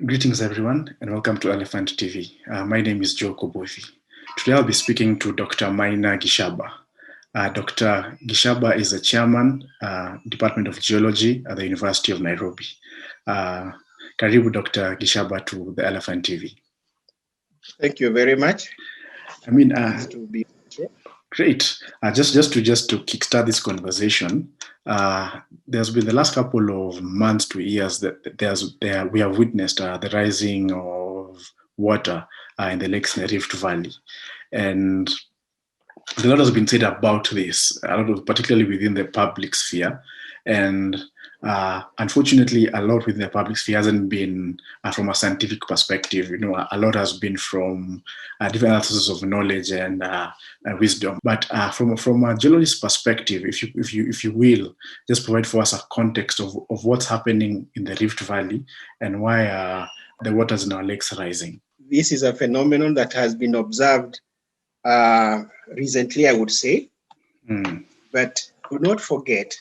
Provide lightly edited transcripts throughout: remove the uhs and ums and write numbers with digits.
Greetings, everyone, and welcome to Elephant TV. My name is Joe Kobuthi. Today, I'll be speaking to Dr. Maina Gichaba. Dr. Gichaba is the chairman, Department of Geology at the University of Nairobi. Karibu, Dr. Gichaba, to the Elephant TV. Thank you very much. I mean, to be here. Great. Just to kickstart this conversation, there's been the last couple of months to years that we have witnessed the rising of water in the lakes in the Rift Valley, and a lot has been said about this, particularly within the public sphere, and unfortunately, a lot within the public sphere hasn't been from a scientific perspective. A lot has been from different sources of knowledge and wisdom. But from a geologist perspective, if you will, just provide for us a context of what's happening in the Rift Valley and why the waters in our lakes are rising. This is a phenomenon that has been observed recently, I would say. But do not forget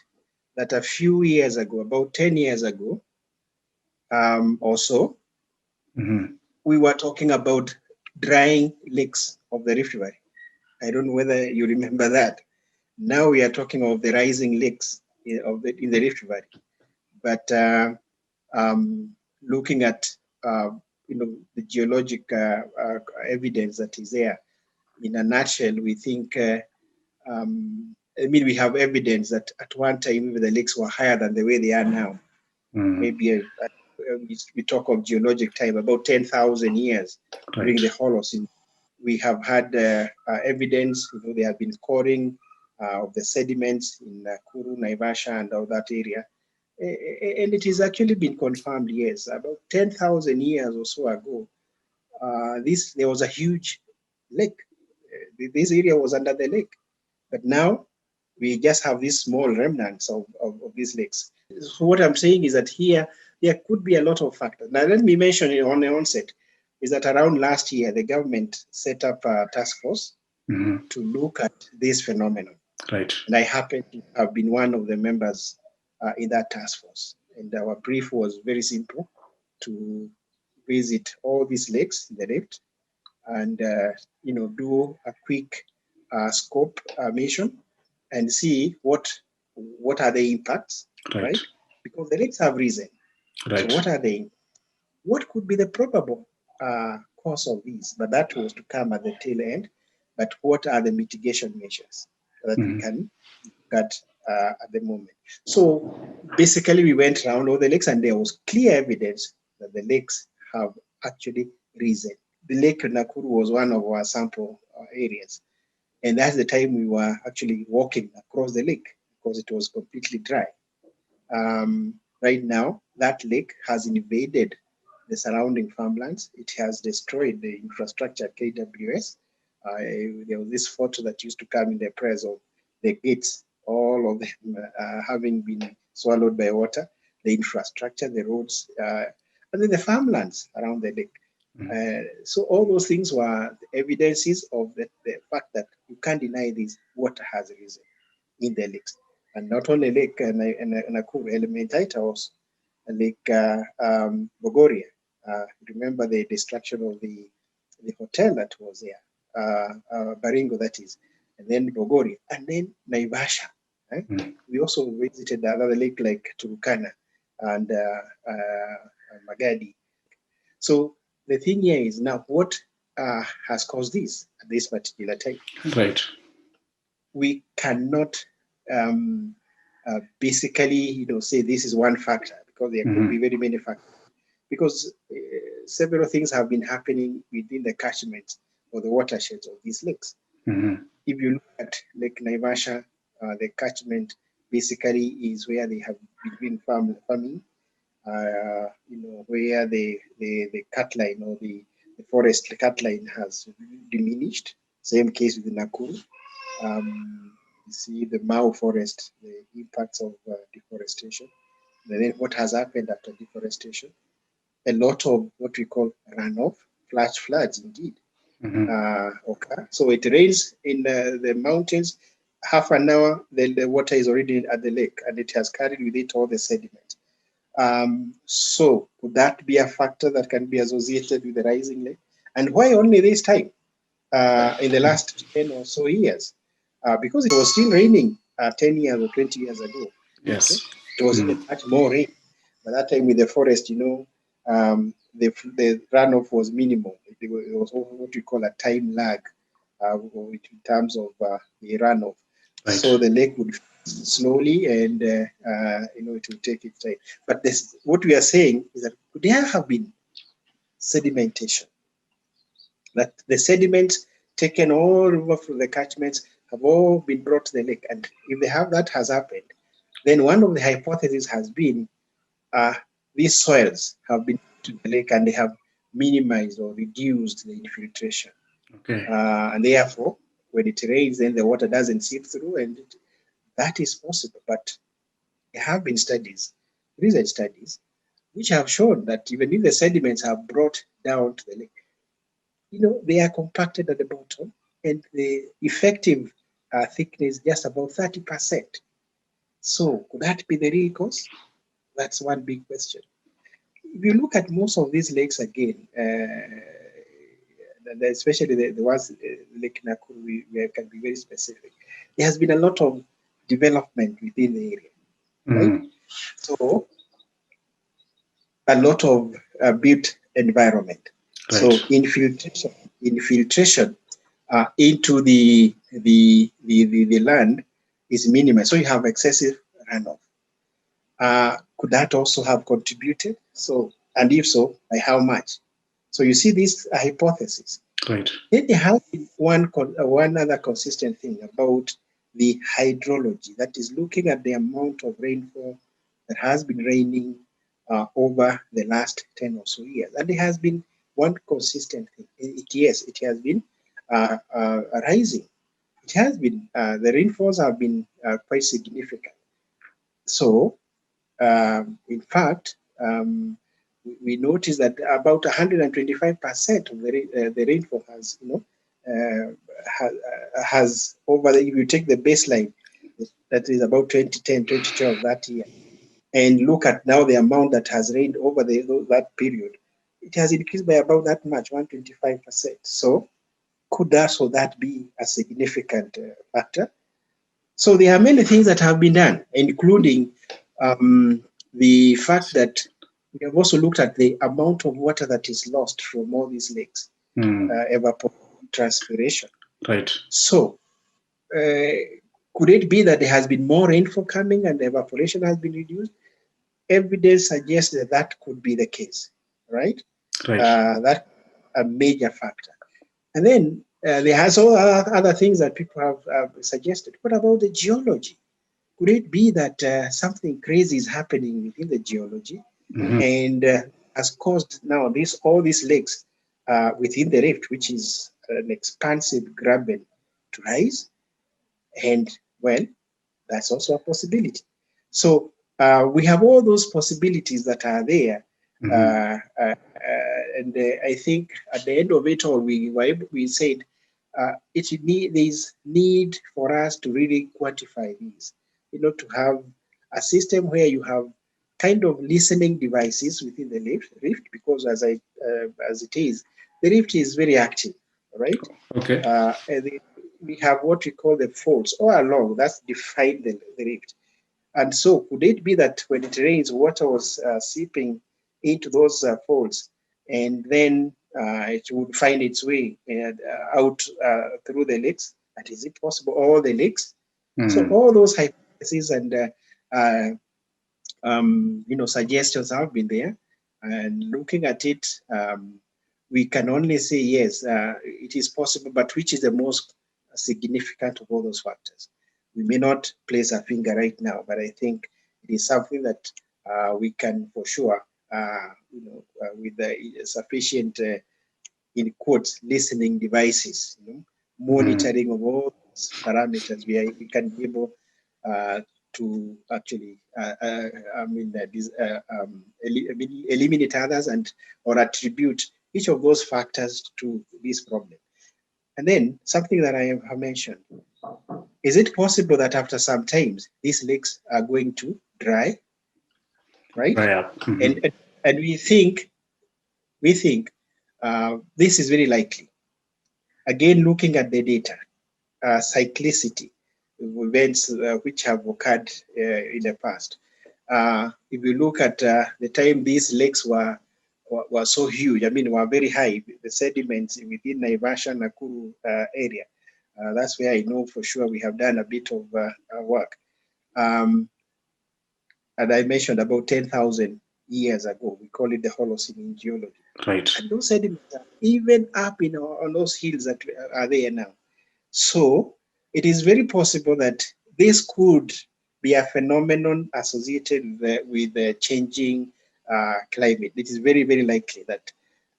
that a few years ago, about 10 years ago or so, we were talking about drying lakes of the Rift Valley. I don't know whether you remember that. Now we are talking of the rising lakes in the Rift Valley. But looking at the geologic evidence that is there, in a nutshell, we think we have evidence that at one time the lakes were higher than the way they are now. Maybe we talk of geologic time, about 10,000 years during the Holocene. We have had evidence, there have been scoring of the sediments in Kuru, Naivasha, and all that area. And it has actually been confirmed, yes, about 10,000 years or so ago, there was a huge lake. This area was under the lake. But now we just have these small remnants of these lakes. So what I'm saying is that here, there could be a lot of factors. Now, let me mention it on the onset, is that around last year, the government set up a task force to look at this phenomenon. Right. And I happen to have been one of the members in that task force. And our brief was very simple: to visit all these lakes in the Rift and do a quick scope mission and see what are the impacts, right? Because the lakes have risen. Right. So what are they? What could be the probable cause of these? But that was to come at the tail end. But what are the mitigation measures that we can look at the moment? So basically, we went around all the lakes, and there was clear evidence that the lakes have actually risen. The Lake Nakuru was one of our sample areas. And that's the time we were actually walking across the lake because it was completely dry. Right now, that lake has invaded the surrounding farmlands. It has destroyed the infrastructure at KWS. There was this photo that used to come in the press of the gates, all of them having been swallowed by water, the infrastructure, the roads, and then the farmlands around the lake. So all those things were evidences of the fact that you can't deny this, water has risen in the lakes. And not only Lake Nakuru, Elementaita also, Lake Bogoria. Remember the destruction of the hotel that was there, Baringo that is, and then Bogoria, and then Naivasha. Right? We also visited another lake like Turkana and Magadi. So the thing here is now what has caused this at this particular time. Right. We cannot basically, say this is one factor, because there could be very many factors. Because several things have been happening within the catchments or the watersheds of these lakes. If you look at Lake Naivasha, the catchment basically is where they have been farming. Where the cut line or the forest cut line has diminished. Same case with Nakuru. You see the Mau forest, the impacts of deforestation. And then what has happened after deforestation? A lot of what we call runoff, flash floods indeed. Okay. So it rains in the mountains, half an hour, then the water is already at the lake, and it has carried with it all the sediment. So could that be a factor that can be associated with the rising lake? And why only this time in the last 10 or so years? Because it was still raining 10 years or 20 years ago. Okay? Yes. It was even much more rain. By that time with the forest, the runoff was minimal. It was what we call a time lag in terms of the runoff. Right. So the lake would slowly and it will take its time. But what we are saying is that could there have been sedimentation? That the sediments taken all over from the catchments have all been brought to the lake. And if that has happened, then one of the hypotheses has been these soils have been to the lake and they have minimized or reduced the infiltration. Okay. And therefore, when it rains, then the water doesn't seep through, and that is possible. But there have been studies, recent studies, which have shown that even if the sediments are brought down to the lake, they are compacted at the bottom, and the effective thickness is just about 30%. So could that be the real cause? That's one big question. If you look at most of these lakes again, especially the ones Lake Nakuru, we can be very specific. There has been a lot of development within the area, right? So a lot of built environment. Right. So infiltration into the land is minimized. So you have excessive runoff. Could that also have contributed? So, and if so, by how much? So you see these hypotheses. Right. Then there has been one other consistent thing about the hydrology, that is looking at the amount of rainfall that has been raining over the last 10 or so years. And there has been one consistent thing. It has been rising. It has been, the rainfalls have been quite significant. So, in fact, we noticed that about 125% of the rainfall has over if you take the baseline, that is about 2010, 2012 that year, and look at now the amount that has rained over that period, it has increased by about that much, 125%. So could that be a significant factor? So there are many things that have been done, including the fact that we have also looked at the amount of water that is lost from all these lakes, evapotranspiration. Right. So could it be that there has been more rainfall coming and the evaporation has been reduced? Evidence suggests that could be the case, right? Right. That's a major factor. And then there has all other things that people have suggested. What about the geology? Could it be that something crazy is happening within the geology and has caused now all these lakes within the rift, which is an expansive graben, to rise? And well, that's also a possibility. So we have all those possibilities that are there. And I think at the end of it all, we said there's need for us to really quantify these, to have a system where you have kind of listening devices within the rift, because as it is, the rift is very active, right? Okay. And we have what we call the faults all along that's define the rift. And so could it be that when it rains, water was seeping into those faults, and then it would find its way out through the lakes? And is it possible all the lakes? So all those hypotheses and suggestions have been there, and looking at it, we can only say yes, it is possible, but which is the most significant of all those factors? We may not place a finger right now, but I think it is something that we can for sure, with the sufficient, in quotes, listening devices, monitoring of all those parameters, we can be able to actually, eliminate others or attribute each of those factors to this problem. And then something that I have mentioned, is it possible that after some times these lakes are going to dry? right? Right. And we think this is very likely. Again, looking at the data, cyclicity, events which have occurred in the past. If you look at the time these lakes were so huge, I mean, were very high, the sediments within Naivasha, Nakuru area. That's where I know for sure we have done a bit of work. And I mentioned about 10,000 years ago. We call it the Holocene in geology. Right. And those sediments are even up on those hills that are there now. So it is very possible that this could be a phenomenon associated with the changing climate. It is very, very likely that.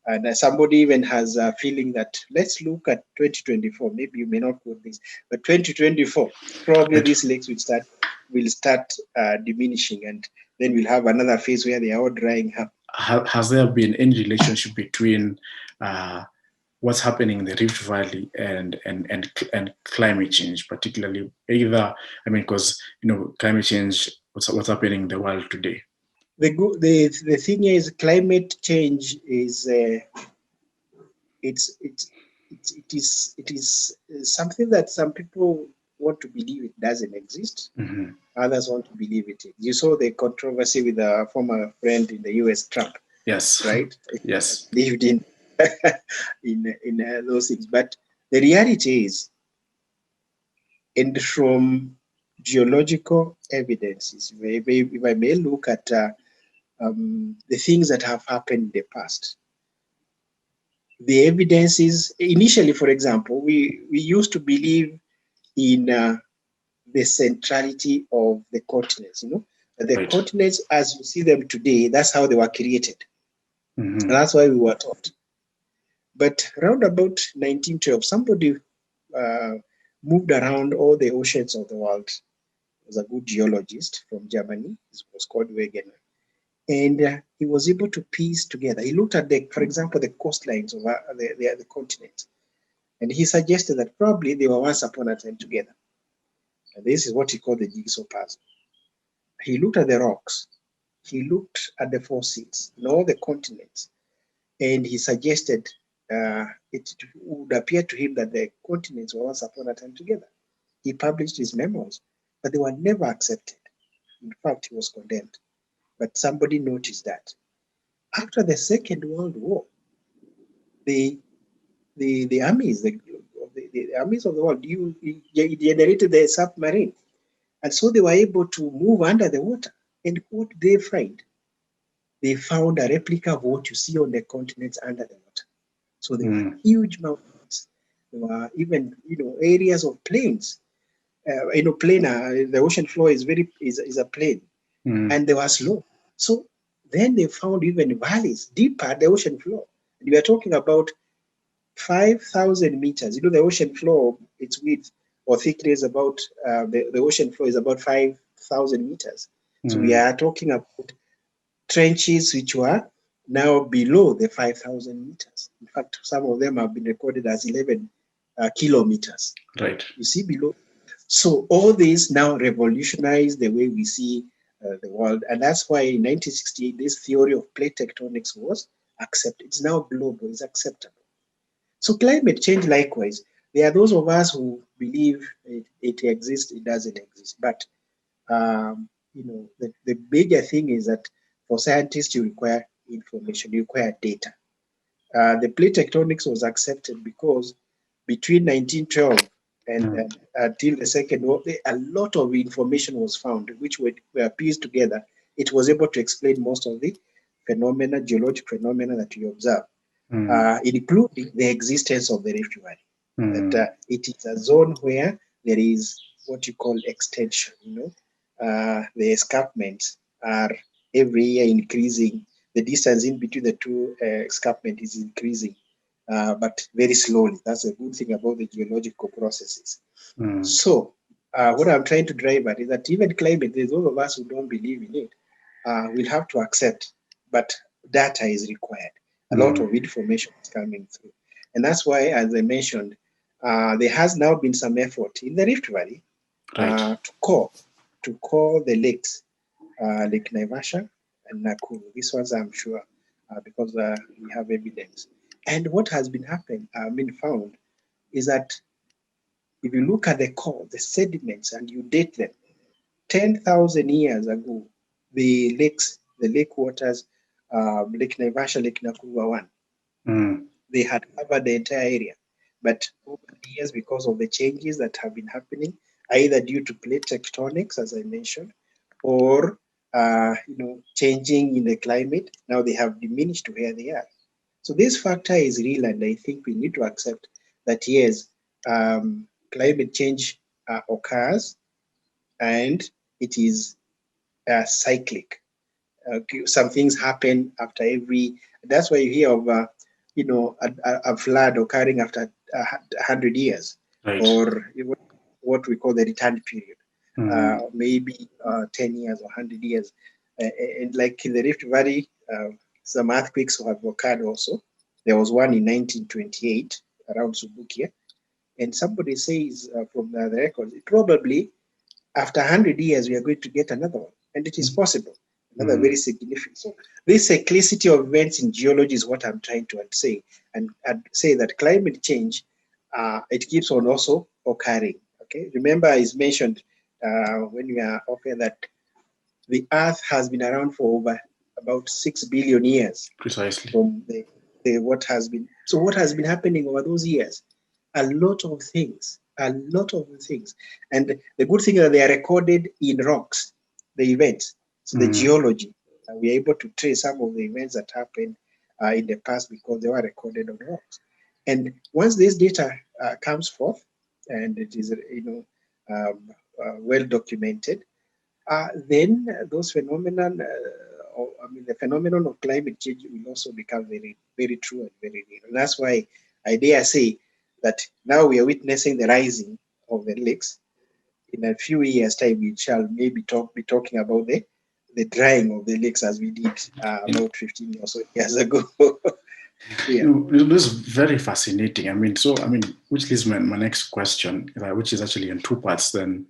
And somebody even has a feeling that let's look at 2024. Maybe you may not quote this, but 2024, probably Right. these lakes will start diminishing, and then we'll have another phase where they are all drying up. Has there been any relationship between what's happening in the Rift Valley and climate change, particularly either, I mean, because climate change, what's happening in the world today? The thing is, climate change is it is something that some people want to believe it doesn't exist. Mm-hmm. Others want to believe it. You saw the controversy with a former friend in the US, Trump. Yes. Right. Yes. Lived in those things, but the reality is, and from geological evidences, if I may look at the things that have happened in the past. The evidence is initially, for example, we used to believe in the centrality of the continents. The Right. continents as you see them today, that's how they were created. Mm-hmm. And that's why we were taught. But around about 1912, somebody moved around all the oceans of the world. He was a good geologist from Germany. He was called Wegener. And he was able to piece together. He looked at, for example, the coastlines of the continent. And he suggested that probably they were once upon a time together. And this is what he called the jigsaw puzzle. He looked at the rocks. He looked at the fossils in all the continents. And he suggested it would appear to him that the continents were once upon a time together. He published his memoirs, but they were never accepted. In fact, he was condemned. But somebody noticed that. After the Second World War, the armies, the armies of the world, generated the submarine. And so they were able to move under the water. And what did they find? They found a replica of what you see on the continents under the water. So there were huge mountains. There were even, areas of plains. The ocean floor is a plain, and they were slow. So then they found even valleys deeper at the ocean floor. And we are talking about 5,000 meters. The ocean floor, its width or thickness is about, the ocean floor is about 5,000 meters. So we are talking about trenches which were now below the 5,000 meters. In fact, some of them have been recorded as 11 kilometers. Right. You see below. So all this now revolutionized the way we see the world. And that's why in 1968, this theory of plate tectonics was accepted. It's now global, it's acceptable. So climate change, likewise, there are those of us who believe it exists, it doesn't exist. But, the bigger thing is that for scientists, you require information, you require data. The plate tectonics was accepted because between 1912 and until the Second World War, a lot of information was found, which were pieced together. It was able to explain most of the geologic phenomena that we observe, including the existence of the Rift Valley. That it is a zone where there is what you call extension. The escarpments are every year increasing. The distance in between the two escarpments is increasing, but very slowly. That's a good thing about the geological processes. So what I'm trying to drive at is that even climate, there's those of us who don't believe in it, we'll have to accept, but data is required. A lot of information is coming through. And that's why, as I mentioned, there has now been some effort in the Rift Valley to call the lakes, Lake Naivasha and Nakuru. These ones I'm sure because we have evidence. And what has been found is that if you look at the core, the sediments, and you date them, 10,000 years ago, the lakes, the lake waters, Lake Naivasha, Lake Nakuru were one. They had covered the entire area. But over the years, because of the changes that have been happening, either due to plate tectonics, as I mentioned, or changing in the climate, now they have diminished to where they are. So this factor is real, and I think we need to accept that yes, climate change occurs, and it is cyclic. Some things happen after every. That's why you hear of a flood occurring after 100 years, Right. or what we call the return period, maybe 10 years or 100 years. And like in the Rift Valley, some earthquakes have occurred also. There was one in 1928 around Subukia, and somebody says from the records, probably after 100 years, we are going to get another one. And it is possible, another very significant. So this cyclicity of events in geology is what I'm trying to say. And I'd say that climate change, it keeps on also occurring. Okay, remember it's mentioned when we are offered that the Earth has been around for over about 6 billion years. Precisely. From what has been. So what has been happening over those years? A lot of things. And the good thing is that they are recorded in rocks, the events. So the geology, we're able to trace some of the events that happened in the past because they were recorded on rocks. And once this data comes forth, and it is well documented, then those phenomenon, the phenomenon of climate change will also become very, very true and very real. And that's why I dare say that now we are witnessing the rising of the lakes. In a few years' time, we shall maybe be talking about the drying of the lakes as we did about 15 or so years ago. Yeah. It was very fascinating. Which leads my next question, which is actually in two parts. Then,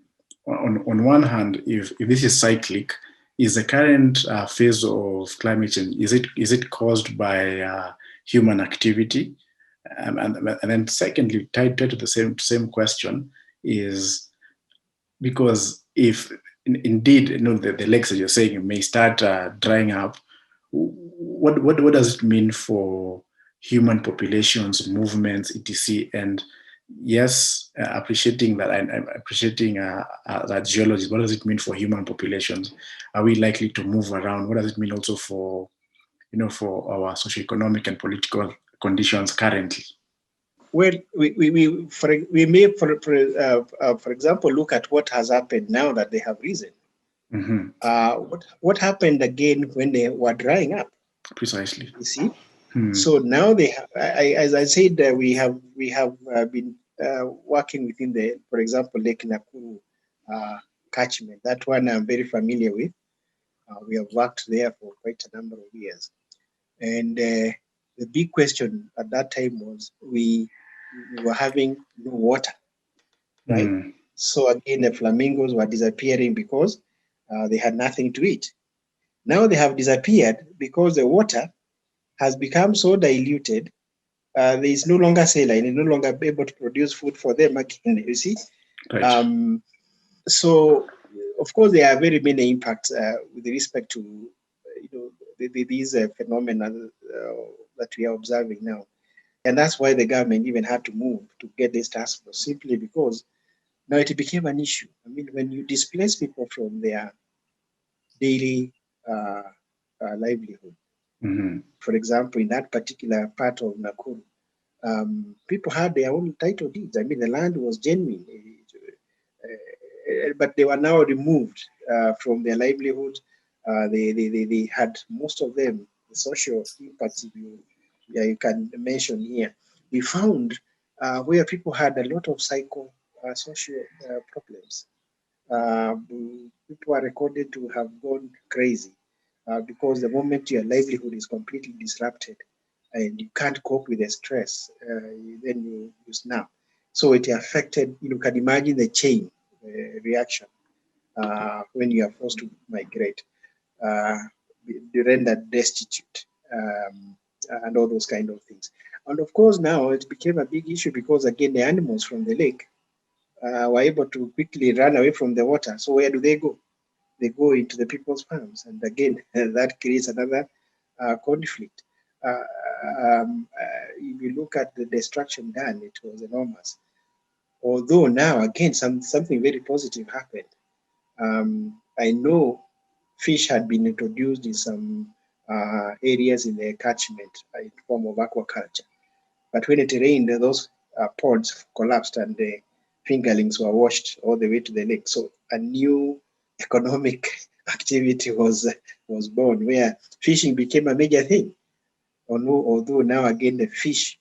on one hand, if this is cyclic, is the current phase of climate change is it caused by human activity? And then, secondly, tied to the same question is because if indeed the lakes that you're saying may start drying up, what does it mean for human populations, movements, etc. And yes, appreciating that, I'm appreciating that geology. What does it mean for human populations? Are we likely to move around? What does it mean also for for our socioeconomic and political conditions currently? Well, we may, for example, look at what has happened now that they have risen. What happened again when they were drying up? Precisely. You see. So now they have, as I said, we have been working within for example, Lake Nakuru catchment. That one I'm very familiar with. We have worked there for quite a number of years, and the big question at that time was we were having no water, right? So again, the flamingos were disappearing because they had nothing to eat. Now they have disappeared because the water has become so diluted. There is no longer saline, and no longer able to produce food for them again. You see, right. So of course there are very many impacts with respect to these phenomena that we are observing now, and that's why the government even had to move to get this task force, simply because now it became an issue. When you displace people from their daily livelihood, for example, in that particular part of Nakuru, people had their own title deeds. The land was genuine, but they were now removed from their livelihood. They had, most of them, the social impacts you can mention here. We found where people had a lot of social problems. People are recorded to have gone crazy because the moment your livelihood is completely disrupted and you can't cope with the stress, then you snap. So it affected, you can imagine the chain reaction when you are forced to migrate. be rendered destitute, and all those kind of things. And of course, now it became a big issue because, again, the animals from the lake were able to quickly run away from the water. So where do they go? They go into the people's farms. And again, that creates another conflict. If you look at the destruction done, it was enormous. Although now, again, something very positive happened. I know fish had been introduced in some areas in the catchment in form of aquaculture. But when it rained, those ponds collapsed and the fingerlings were washed all the way to the lake. So a new economic activity was born where fishing became a major thing. Although now again the fish,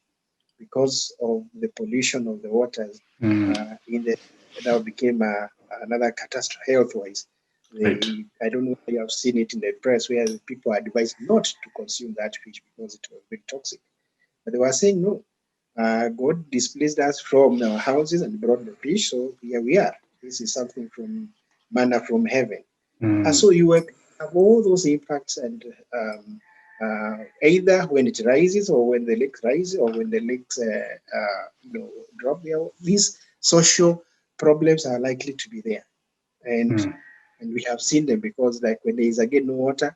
because of the pollution of the waters, now became another catastrophe health-wise. Right. I don't know if you have seen it in the press where people are advised not to consume that fish because it was very toxic. But they were saying no. God displeased us from our houses and brought the fish, so here we are. This is something from manna from heaven. So you have all those impacts, and either when it rises or when the lake rises or when the lakes drop, these social problems are likely to be there, and we have seen them because, like, when there is again no water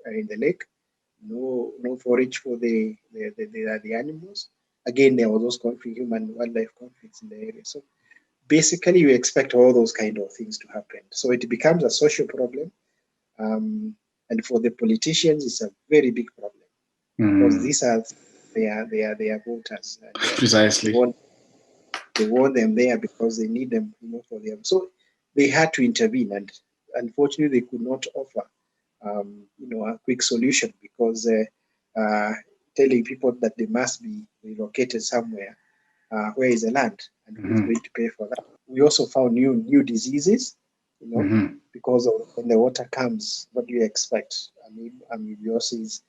in the lake, no forage for the animals. Again, there was those human wildlife conflicts in the area. So basically, you expect all those kind of things to happen. So it becomes a social problem, and for the politicians, it's a very big problem because these are their voters. Precisely. They want them there because they need them, for them. So they had to intervene, and unfortunately, they could not offer a quick solution because telling people that they must be relocated somewhere, where is the land and who is going to pay for that. We also found new diseases, because of when the water comes, what do you expect? Amoebiasis,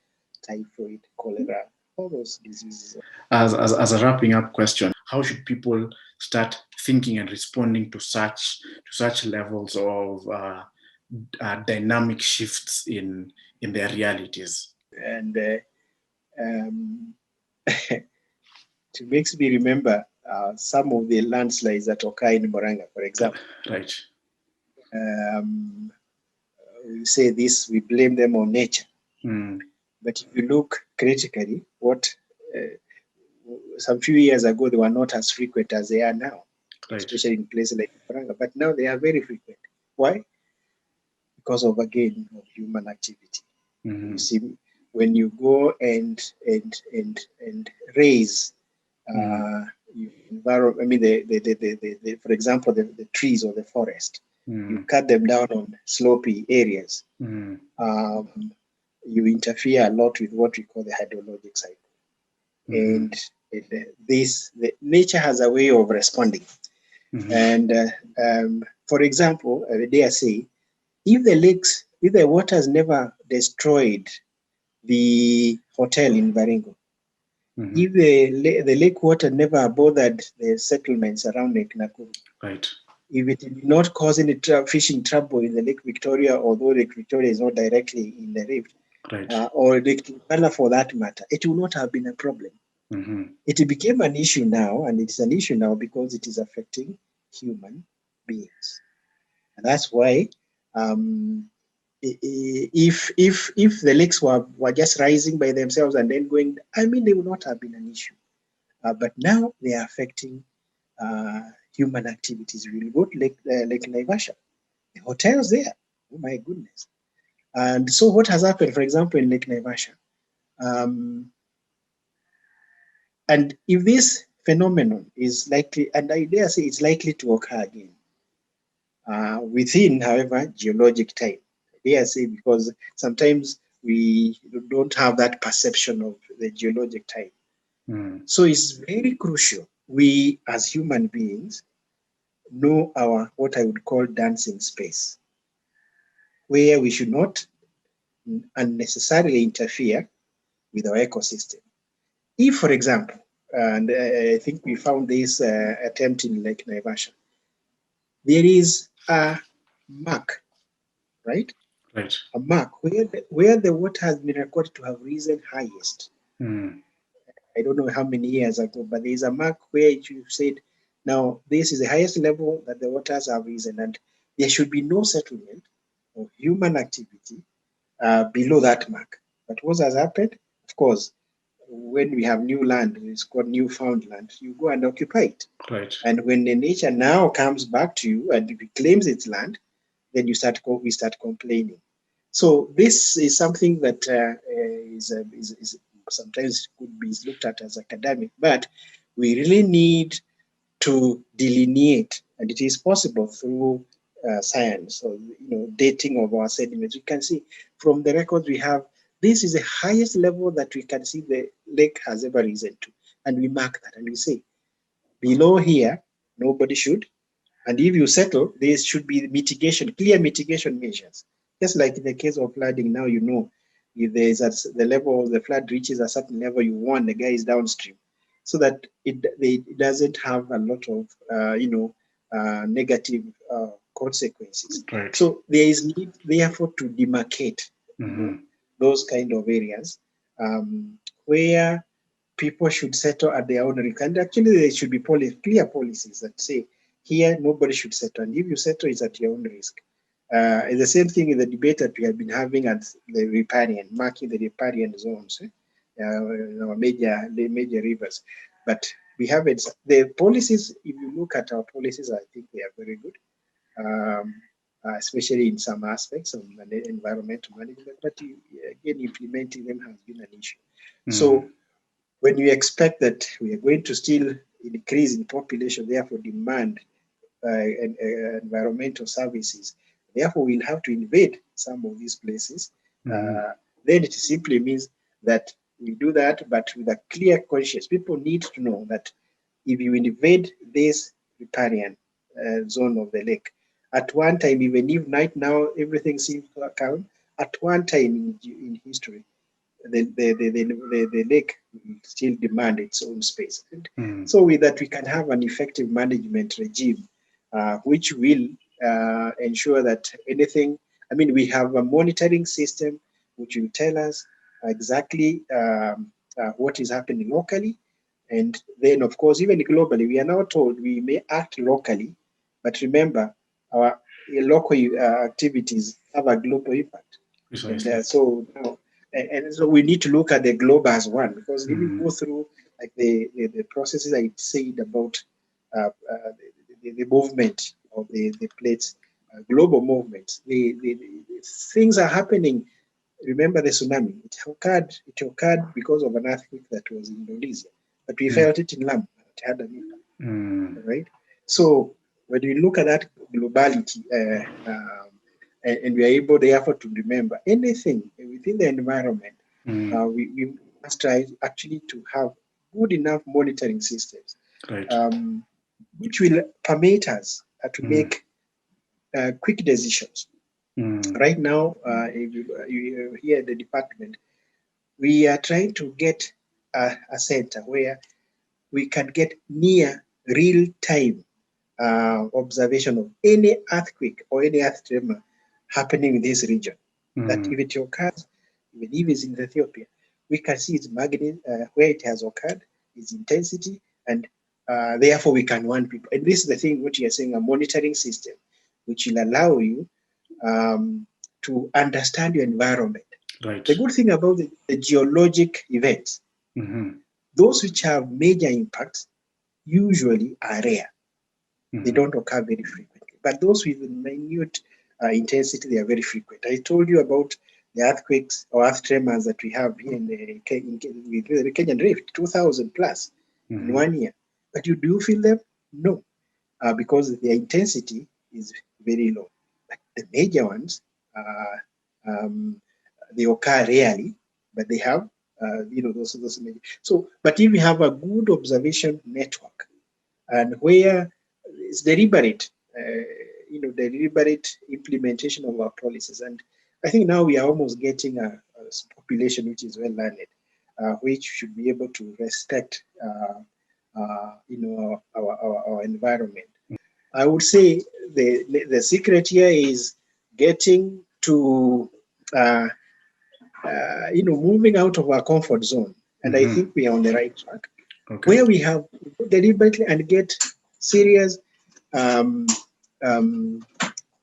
typhoid, cholera, all those diseases. As a wrapping up question, how should people start thinking and responding to such levels of dynamic shifts in their realities? And it makes me remember some of the landslides that occur in Moranga, for example. Right. We say this, we blame them on nature. But if you look critically, some few years ago, they were not as frequent as they are now, right, especially in places like Moranga. But now they are very frequent. Why? Because of, again, of human activity. You see, when you go and raise environment, I mean, for example, the trees or the forest, you cut them down on slopy areas. You interfere a lot with what we call the hydrologic cycle. And nature has a way of responding. And for example, I dare say, if the waters never destroyed the hotel in Baringo, if the lake water never bothered the settlements around Lake Nakuru, right, if it did not cause any fishing trouble in the Lake Victoria, although Lake Victoria is not directly in the rift, right, or Lake Turkana for that matter, it would not have been a problem. It became an issue now, and it's an issue now because it is affecting human beings. And that's why if the lakes were just rising by themselves and then going, I mean, they would not have been an issue. But now they are affecting human activities. We will go to Lake Naivasha. The hotels there, oh my goodness. And so what has happened, for example, in Lake Naivasha, and if this phenomenon is likely, and I dare say it's likely to occur again, within, however, geologic time. I dare say, because sometimes we don't have that perception of the geologic time. So it's very crucial we, as human beings, know our, what I would call, dancing space, where we should not unnecessarily interfere with our ecosystem. If, for example, and I think we found this attempt in Lake Naivasha, there is a mark, right? Right. a mark where the water has been recorded to have risen highest. I don't know how many years ago, but there is a mark where you said, now this is the highest level that the waters have risen, and there should be no settlement or human activity below that mark. But what has happened? Of course, when we have new land, it's called newfound land, you go and occupy it. Right. And when the nature now comes back to you and reclaims its land, then we start complaining. So this is something that is sometimes could be looked at as academic, but we really need to delineate, and it is possible through science or dating of our sediments. We can see from the records we have, this is the highest level that we can see the lake has ever risen to, and we mark that and we say below here nobody should, and if you settle, there should be clear mitigation measures. Just like in the case of flooding, now if the level of the flood reaches a certain level, you warn the guys downstream, so that it doesn't have a lot of negative consequences. Right. So there is need, therefore, to demarcate those kind of areas where people should settle at their own risk. And actually, there should be clear policies that say, here, nobody should settle. And if you settle, it's at your own risk. It's the same thing in the debate that we have been having at the riparian, marking the riparian zones, in our major rivers. But we haven't, the policies, if you look at our policies, I think they are very good, especially in some aspects of environmental management. But again, implementing them has been an issue. So when you expect that we are going to still increase in population, therefore demand environmental services, therefore we'll have to invade some of these places, then it simply means that we do that, but with a clear conscience. People need to know that if you invade this riparian zone of the lake, at one time, even if right now everything seems calm, at one time in history, the lake will still demand its own space. So with that, we can have an effective management regime, which will ensure that anything, we have a monitoring system which will tell us exactly what is happening locally. And then, of course, even globally, we are now told we may act locally, but remember, our local activities have a global impact. And so now, and so we need to look at the globe as one, because if we go through like the processes I said about the movement of the plates, global movements, the things are happening. Remember the tsunami? It occurred because of an earthquake that was in Indonesia, but we felt it in Lamu. It had an impact, right? So when we look at that globality, and we are able, therefore, to remember anything within the environment, we must try actually to have good enough monitoring systems, Right. which will permit us to make quick decisions. Right now, if you here at the department, we are trying to get a center where we can get near real-time observation of any earthquake or any earth tremor happening in this region. That if it occurs, even if it's in Ethiopia, we can see its magnitude, where it has occurred, its intensity, and therefore we can warn people. And this is the thing, what you are saying, a monitoring system, which will allow you to understand your environment. Right. The good thing about the geologic events, those which have major impacts usually are rare. They don't occur very frequently. But those with minute intensity, they are very frequent. I told you about the earthquakes or earth tremors that we have here in the Kenyan Rift, 2,000 plus in 1 year. But do you feel them? No, because their intensity is very low. But the major ones, they occur rarely, but they have, those major. So, but if we have a good observation network, and where it's deliberate, deliberate implementation of our policies. And I think now we are almost getting a population which is well learned, which should be able to respect, our environment. I would say the secret here is getting to moving out of our comfort zone, and I think we are on the right track, where we have deliberately and get serious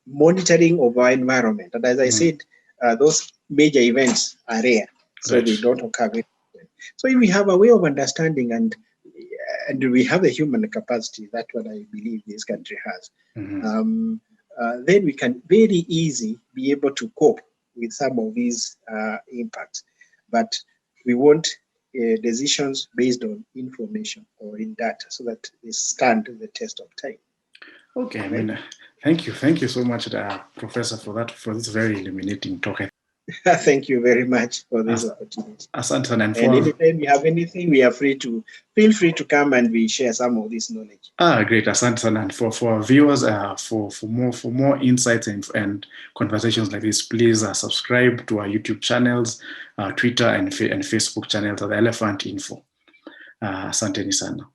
monitoring of our environment. And as I said, those major events are rare, so they don't occur very often. So if we have a way of understanding and we have the human capacity, that's what I believe this country has, then we can very easily be able to cope with some of these impacts. But we want decisions based on information or in data so that they stand the test of time. Okay, I mean, thank you so much, Professor, for this very illuminating talk. Thank you very much for this opportunity. Asante, and anytime you have anything, we are feel free to come and we share some of this knowledge. Great, asante, and for our viewers, for more insights and conversations like this, please subscribe to our YouTube channels, Twitter and Facebook channels at the Elephant Info. Asante ni sana.